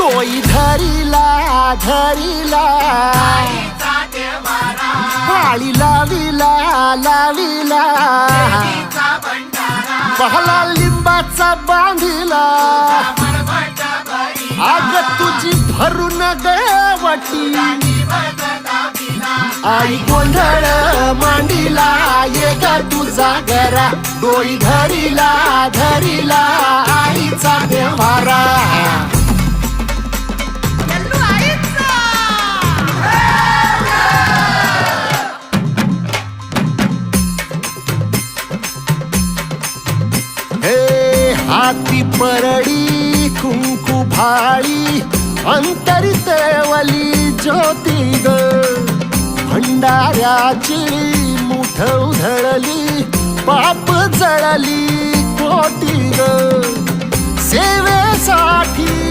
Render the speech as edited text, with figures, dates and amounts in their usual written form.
तोई धरीला धरीला पाळी लाविला लाविला पहला लिंबाचा बांधिला आग तुझी भरून गवटी आई गोंधळ मांडीला ये ग तुझा गरा डोई धरीला धरीला आईचा देवारा हाती परडी कुंकू भाळी अंतरित वली ज्योती ग भंडाऱ्याची मुठ उधळली पाप जळली कोटी ग सेवेसाठी